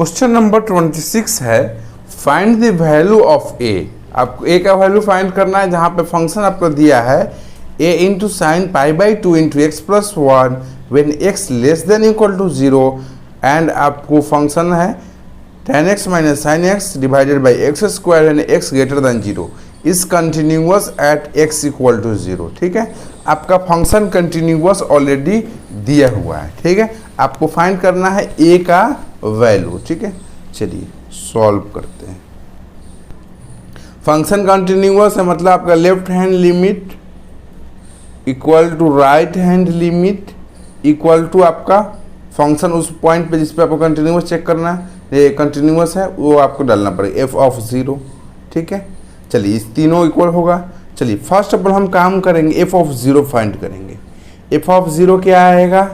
Question number 26 है find the value of ए। आपको ए का वैल्यू फाइंड करना है जहाँ पे फंक्शन आपको दिया है a into sine pi by 2 into x plus 1 when x less than equal to 0 and आपको फंक्शन है tan x माइनस sine x divided by x square and x greater than 0 is continuous at x equal to 0। ठीक है, आपका function continuous already दिया हुआ है। ठीक है, आपको फाइंड करना है a का वैल्यू। ठीक है, चलिए सॉल्व करते हैं। फंक्शन कंटिन्यूअस है मतलब आपका left hand limit equal to right hand limit equal to आपका फंक्शन उस पॉइंट पे जिस पे आपको कंटिन्यूअस चेक करना है, ये कंटिन्यूअस है वो आपको डालना पड़ेगा f ऑफ 0। ठीक है, चलिए इस तीनों इक्वल होगा। चलिए फर्स्ट ऑफ ऑल हम काम करेंगे f ऑफ 0 फाइंड करेंगे। f ऑफ 0 क्या आएगा,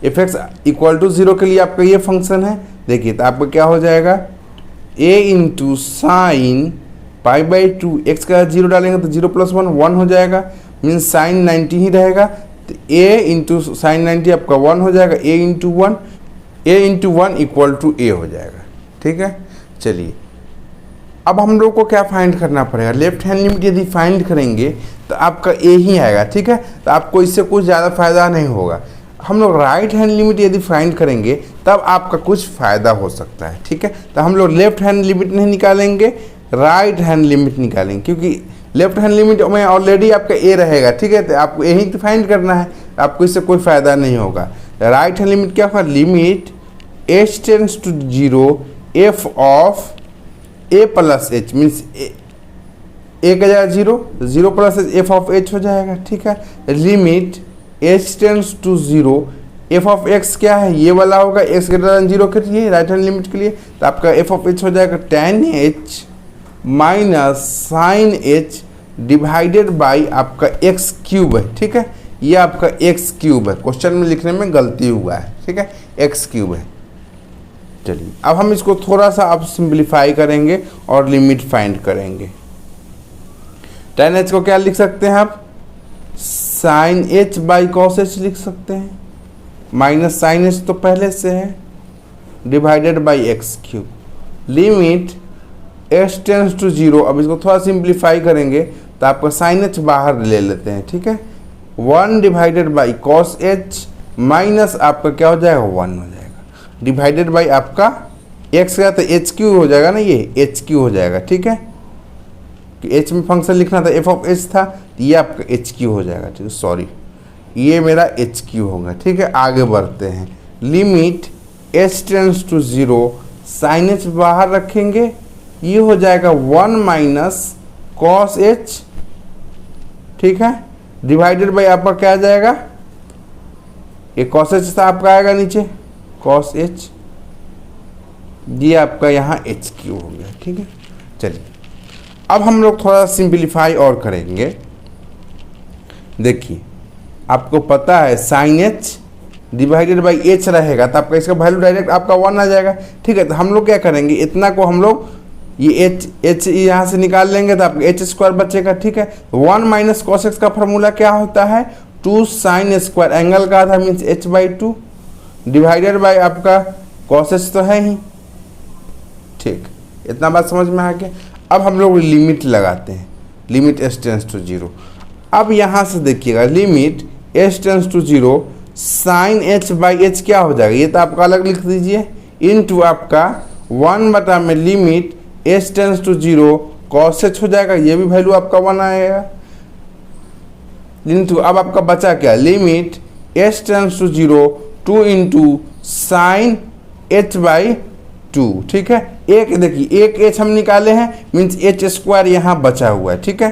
एफ एक्स इक्वल टू 0 के लिए आपका ये फंक्शन है। देखिए तो आपका क्या हो जाएगा a into sine pi by 2 x का 0 डालेंगे तो 0 प्लस 1 1 हो जाएगा, मीन्स साइन 90 ही रहेगा। तो a इंटू साइन 90 आपका 1 हो जाएगा, a into 1 equal to a हो जाएगा। ठीक है, चलिए अब हम लोग को क्या फाइंड करना पड़ेगा, लेफ्ट हैंड लिमिट यदि फाइंड करेंगे तो आपका a ही आएगा। ठीक है, तो आपको इससे कुछ ज़्यादा फायदा नहीं होगा। हम लोग राइट हैंड लिमिट यदि फाइंड करेंगे तब आपका कुछ फ़ायदा हो सकता है। ठीक है, तो हम लोग लेफ्ट हैंड लिमिट नहीं निकालेंगे, राइट हैंड लिमिट निकालेंगे, क्योंकि लेफ्ट हैंड लिमिट में ऑलरेडी आपका ए रहेगा। ठीक है, तो आपको यही तो फाइंड करना है, आपको इससे कोई फ़ायदा नहीं होगा। राइट हैंड लिमिट क्या होगा, limit h tends to 0 f of a plus h, means a का जाएगा 0 plus h f of h हो जाएगा। ठीक है, limit h tends to 0 f of x क्या है, ये वाला होगा एक्स ग्रेटर देन 0 के लिए, राइट हैंड लिमिट के लिए। तो आपका एफ ऑफ एच हो जाएगा tan h minus sine h divided by आपका एक्स क्यूब है। ठीक है, ये आपका एक्स क्यूब है, क्वेश्चन में लिखने में गलती हुआ है। ठीक है, एक्स क्यूब है। चलिए अब हम इसको थोड़ा सा अब सिंप्लीफाई करेंगे और लिमिट फाइंड करेंगे। tan एच को क्या लिख सकते हैं आप, sine h by cos h लिख सकते हैं, माइनस साइन एच तो पहले से है, divided by x cube. Limit h tends to 0, अब इसको थोड़ा सिंप्लीफाई करेंगे तो आपका साइन एच बाहर ले लेते हैं। ठीक है, 1 divided by cos H minus आपका क्या हो जाएगा 1 हो जाएगा, डिवाइडेड बाई आपका एक्स का तो एच क्यू हो जाएगा ना, ये एच क्यू हो जाएगा। ठीक है, कि एच में फंक्शन लिखना था, एफ ऑफ एच था, तो ये आपका एच क्यू हो जाएगा। ठीक है, सॉरी ये मेरा एच क्यू होगा। ठीक है, आगे बढ़ते हैं। Limit h tends to 0 sine h बाहर रखेंगे, ये हो जाएगा 1 माइनस कॉस एच। ठीक है, डिवाइडेड बाई आपका क्या आ जाएगा, ये कॉस एच था आपका आएगा नीचे कॉस एच, ये आपका यहाँ एच क्यू हो गया। ठीक है, चलिए अब हम लोग थोड़ा सिंप्लीफाई और करेंगे। देखिए आपको पता है sine h divided by h रहेगा तो आपका इसका वैल्यू डायरेक्ट आपका 1 आ जाएगा। ठीक है, तो हम लोग क्या करेंगे, इतना को हम लोग ये एच यहाँ से निकाल लेंगे तो आपका एच स्क्वायर बचेगा। ठीक है, 1 माइनस कॉस एक्स का फॉर्मूला क्या होता है, 2 साइन स्क्वायर एंगल का आधा means H by 2 divided by आपका कॉस एच तो है ही। ठीक, इतना बात समझ में आ गया। अब हम लोग लिमिट लगाते हैं, लिमिट एच टेंस टू 0। अब यहाँ से देखिएगा limit h tends to 0 sine h by h क्या हो जाएगा, ये तो आपका अलग लिख दीजिए, इनटू आपका 1 बटा में limit h tends to 0 cos h हो जाएगा, ये भी वैल्यू आपका 1 आएगा, इनटू अब आपका बचा क्या, limit h tends to 0 2 into sine h by 2। ठीक है, एक देखिए एक एच हम निकाले हैं मीन्स एच स्क्वायर यहाँ बचा हुआ है। ठीक है,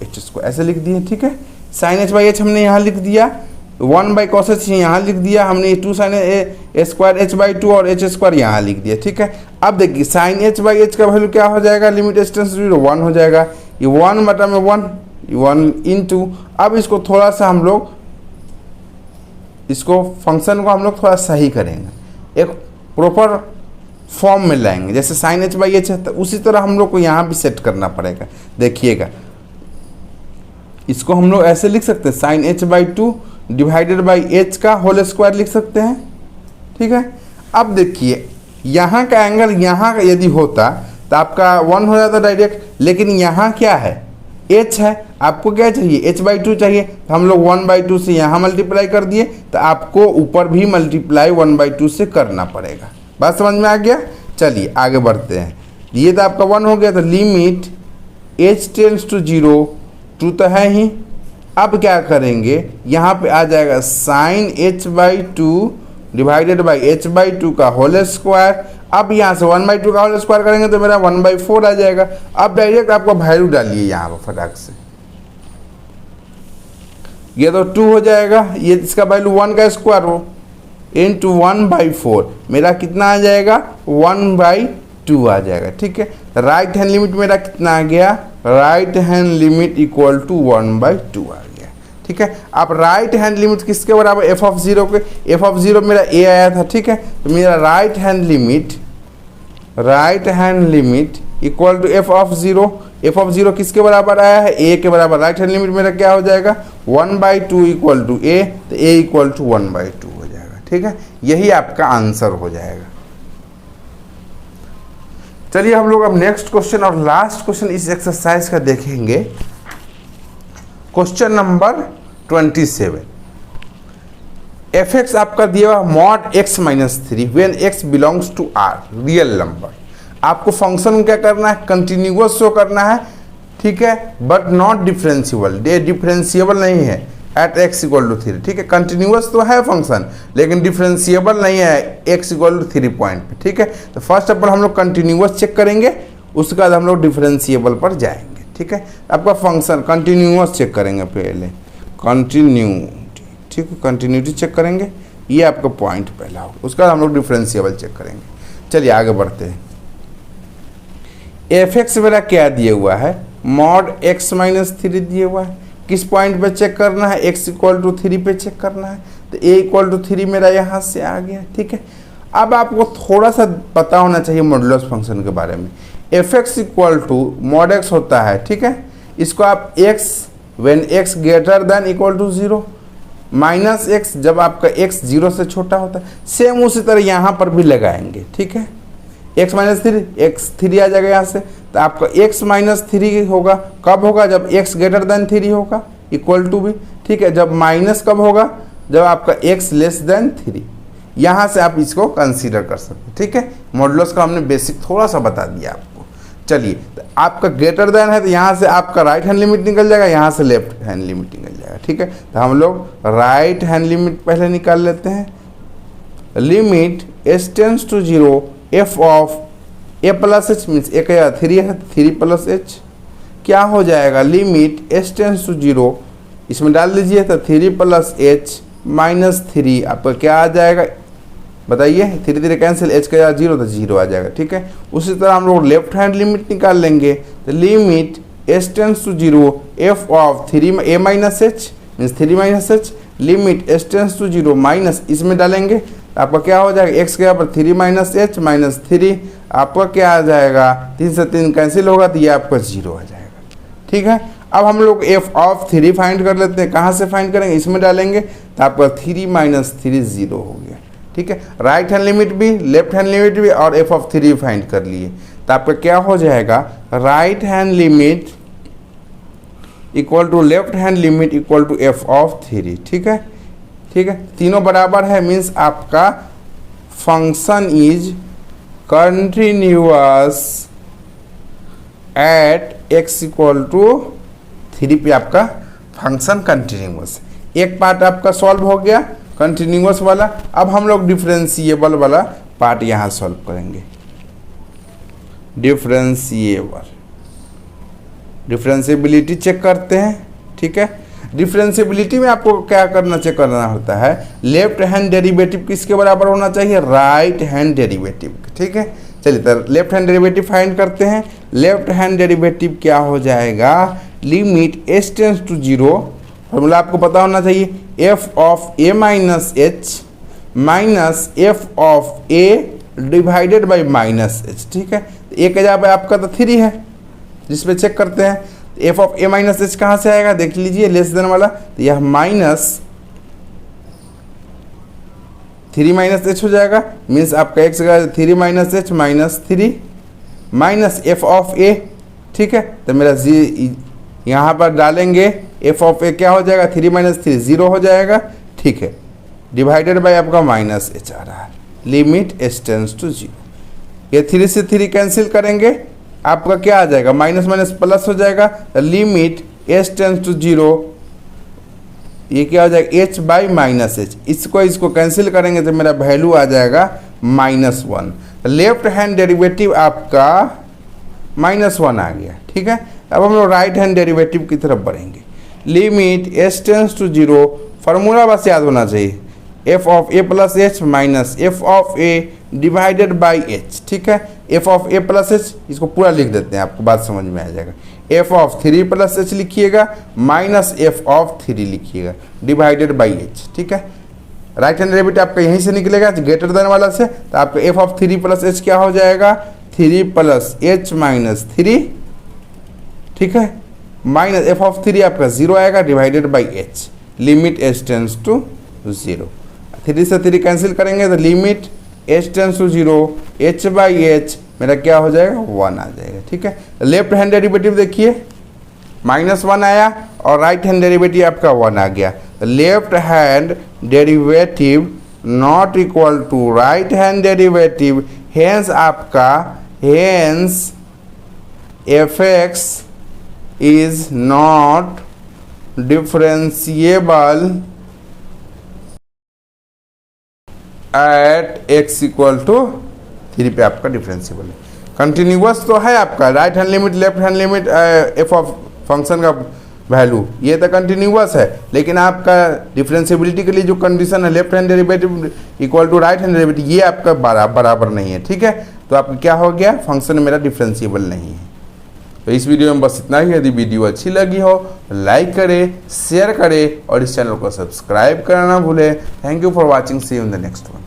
एच स्क्वायर ऐसे लिख दिए। ठीक है, साइन एच बाई एच हमने यहाँ लिख दिया, 1 बाई कॉस एच यहाँ लिख दिया हमने, 2 sine a square h by 2 और एच स्क्वायर यहाँ लिख दिया। ठीक है, अब देखिए साइन एच बाई एच का वैल्यू क्या हो जाएगा, लिमिट एच टेंस टू 0 1 हो जाएगा, ये 1 बटा में 1 इंटू, अब इसको थोड़ा सा हम लोग इसको फंक्शन को हम लोग थोड़ा सही करेंगे, एक प्रॉपर फॉर्म में लाएंगे। जैसे साइन एच बाई एच है तो उसी तरह हम लोग को यहाँ भी सेट करना पड़ेगा। देखिएगा इसको हम लोग ऐसे लिख सकते हैं, sine h by 2 divided by h का होल स्क्वायर लिख सकते हैं। ठीक है, अब देखिए यहाँ का एंगल यहाँ का यदि होता तो आपका 1 हो जाता डायरेक्ट, लेकिन यहाँ क्या है, h है, आपको क्या चाहिए, h/2 चाहिए, तो हम लोग 1/2 से यहाँ मल्टीप्लाई कर दिए, तो आपको ऊपर भी मल्टीप्लाई 1/2 से करना पड़ेगा। बात समझ में आ गया? चलिए आगे बढ़ते हैं। ये तो आपका 1 हो गया, तो लिमिट h टेंड्स टू 0, 2 तो है ही। अब क्या करेंगे, यहाँ पे आ जाएगा sign h/2 divided by h/2 का होल स्क्वायर। अब यहाँ से 1/2 का होल स्क्वायर करेंगे तो मेरा 1/4 आ जाएगा। अब डायरेक्ट आपको वैल्यू डालिए यहाँ पर फटाक से, ये तो 2 हो जाएगा, ये इसका वैल्यू 1 का स्क्वायर हो इंटू 1/4, मेरा कितना आ जाएगा, 1/2 आ जाएगा। ठीक है, राइट हैंड लिमिट मेरा कितना आ गया, right hand limit equal to 1/2 आ गया। ठीक है, आप राइट हैंड लिमिट किसके बराबर, f(0) के, f(0) मेरा a आया था। ठीक है, तो मेरा right hand limit equal to f(0), f(0) किसके बराबर आया है, a के बराबर। राइट हैंड लिमिट मेरा क्या हो जाएगा, 1/2 इक्वल टू a, तो a इक्वल टू 1/2 हो जाएगा। ठीक है, यही आपका आंसर हो जाएगा। चलिए हम लोग अब नेक्स्ट क्वेश्चन और लास्ट क्वेश्चन इस एक्सरसाइज का देखेंगे। क्वेश्चन नंबर 27, fx आपका दिया हुआ mod x-3 when x belongs to r, real number. आपको फंक्शन क्या करना है, कंटिन्यूअस शो करना है। ठीक है, बट नॉट डिफरेंशिएबल, डिफरेंशिएबल नहीं है एट x इक्वल टू 3। ठीक है, कंटिन्यूअस तो है फंक्शन लेकिन डिफरेंशिएबल नहीं है x इक्वल टू 3 पॉइंट पे। ठीक है, तो फर्स्ट ऑफ ऑल हम लोग कंटिन्यूअस चेक करेंगे, उसके बाद हम लोग डिफरेंशिएबल पर जाएंगे। ठीक है, आपका फंक्शन कंटिन्यूअस चेक करेंगे पहले, कंटिन्यूटी। ठीक है, कंटिन्यूटी चेक करेंगे, ये आपका पॉइंट पहला होगा, उसके बाद हम लोग डिफरेंशिएबल चेक करेंगे। चलिए आगे बढ़ते हैं। fx मेरा क्या दिया हुआ है, मॉड x-3 दिया हुआ है। किस पॉइंट पे चेक करना है, x इक्वल टू 3 पे चेक करना है, तो a इक्वल टू 3 मेरा यहाँ से आ गया। ठीक है, अब आपको थोड़ा सा पता होना चाहिए मॉडुलस फंक्शन के बारे में। fx equal to mod x होता है। ठीक है, इसको आप x when x greater than equal to 0, minus x जब आपका x 0 से छोटा होता है। सेम उसी तरह यहाँ पर भी लगाएंगे। ठीक है, x-3, x3 आ जाएगा यहाँ से, तो आपका x-3 होगा, कब होगा, जब x ग्रेटर देन 3 होगा, इक्वल टू भी। ठीक है, जब माइनस कब होगा, जब आपका x लेस देन 3। यहाँ से आप इसको कंसीडर कर सकते हैं। ठीक है, मॉडुलस का हमने बेसिक थोड़ा सा बता दिया आपको। चलिए, तो आपका ग्रेटर देन है तो यहाँ से आपका राइट हैंड लिमिट निकल जाएगा, यहाँ से लेफ्ट हैंड लिमिट निकल जाएगा। ठीक है, तो हम लोग राइट हैंड लिमिट पहले निकाल लेते हैं। Limit h tends to 0 f of a plus h, means a का 3 है, 3 प्लस एच क्या हो जाएगा, लिमिट h टेंड्स टू 0, इसमें डाल दीजिए, तो 3 प्लस एच माइनस 3 आपका क्या आ जाएगा, बताइए। 3 कैंसिल, h का 0 तो 0 आ जाएगा। ठीक है, उसी तरह हम लोग लेफ्ट हैंड लिमिट निकाल लेंगे, तो limit h tends to 0 f of 3 a minus h, means 3 minus h, limit h tends to 0 minus इसमें डालेंगे, आपका क्या हो जाएगा, x के यहाँ पर 3 माइनस एच माइनस 3, आपका क्या आ जाएगा, 3 से 3 कैंसिल होगा, तो ये आपका 0 आ जाएगा। ठीक है, अब हम लोग f ऑफ 3 फाइंड कर लेते हैं। कहाँ से फाइंड करेंगे, इसमें डालेंगे, तो आपका 3 माइनस 3 0 हो गया। ठीक है, राइट हैंड लिमिट भी, लेफ्ट हैंड लिमिट भी और f ऑफ 3 फाइंड कर लिए, तो आपका क्या हो जाएगा, right hand limit equal to left hand limit equal to f of 3। ठीक है, ठीक है, तीनों बराबर है, मीन्स आपका function is continuous at x equal to 3 पे आपका फंक्शन कंटिन्यूअस। एक पार्ट आपका सॉल्व हो गया कंटिन्यूअस वाला। अब हम लोग डिफरेंशिएबल वाला पार्ट यहाँ सॉल्व करेंगे। डिफरेंशिएबिलिटी चेक करते हैं। ठीक है, डिफरेंशिएबिलिटी में आपको क्या चेक करना होता है, लेफ्ट हैंड डेरिवेटिव किसके बराबर होना चाहिए, राइट हैंड डेरिवेटिव। ठीक है, चलिए तो लेफ्ट हैंड डेरिवेटिव फाइंड करते हैं। लेफ्ट हैंड डेरिवेटिव क्या हो जाएगा, limit h tends to 0, formula आपको पता होना चाहिए, f of a minus h minus f of a divided by minus h. ठीक है, a के जगह पे आपका तो 3 है, जिस पे चेक करते हैं, f of a minus H कहाँ से आएगा, देख लीजिए, लेस देन वाला, तो यह माइनस 3 माइनस एच हो जाएगा, मीन्स आपका एक्स का 3 minus h minus 3 minus f of a. ठीक है, तो मेरा जी यहाँ पर डालेंगे एफ ऑफ ए क्या हो जाएगा, 3 माइनस 3 0 हो जाएगा। ठीक है, डिवाइडेड बाय आपका माइनस एच आ रहा है, लिमिट एच टेंस टू 0। ये 3 से 3 कैंसिल करेंगे, आपका क्या आ जाएगा, माइनस माइनस प्लस हो जाएगा, लिमिट एच टेंस टू 0। ये क्या हो जाएगा, एच बाई माइनस एच। इसको कैंसिल करेंगे तो मेरा वैल्यू आ जाएगा -1। लेफ्ट हैंड डेरिवेटिव आपका -1 आ गया। ठीक है, अब हम लोग राइट हैंड डेरिवेटिव की तरफ बढ़ेंगे। Limit h tends to 0, formula बस याद होना चाहिए, f of a plus h minus f of a divided by h. ठीक है, f of a plus h, इसको पूरा लिख देते हैं, आपको बात समझ में आ जाएगा। एफ ऑफ 3 प्लस एच लिखिएगा माइनस एफ ऑफ 3 लिखिएगा डिवाइडेड बाई एच। ठीक है, राइट हैंड डेरिवेटिव आपका यहीं से निकलेगा ग्रेटर देन वाला से, तो आपका एफ ऑफ 3 प्लस एच क्या हो जाएगा, 3 प्लस एच माइनस 3। ठीक है, माइनस एफ ऑफ 3 आपका 0 आएगा divided by h, limit h tends to 0। 3 से 3 कैंसिल करेंगे तो limit h tends to 0, h by h मेरा क्या हो जाएगा, 1 आ जाएगा। ठीक है, लेफ्ट हैंड डेरिवेटिव देखिए -1 आया और राइट हैंड डेरिवेटिव आपका 1 आ गया। Left hand derivative not equal to right hand derivative, hence आपका hence f x is not differentiable at x equal to 3 पे आपका डिफरेंशिएबल है। कंटिन्यूअस तो है आपका, right hand limit left hand limit f of function का value ये तो कंटिन्यूअस है, लेकिन आपका डिफरेंशिएबिलिटी के लिए जो कंडीशन है left hand derivative equal to right hand derivative, ये आपका बराबर नहीं है। ठीक है, तो आपका क्या हो गया, फंक्शन मेरा डिफरेंशिएबल नहीं है। तो इस वीडियो में बस इतना ही। यदि वीडियो अच्छी लगी हो लाइक करें, शेयर करें और इस चैनल को सब्सक्राइब करना ना भूलें। Thank you for watching, see you in the next one.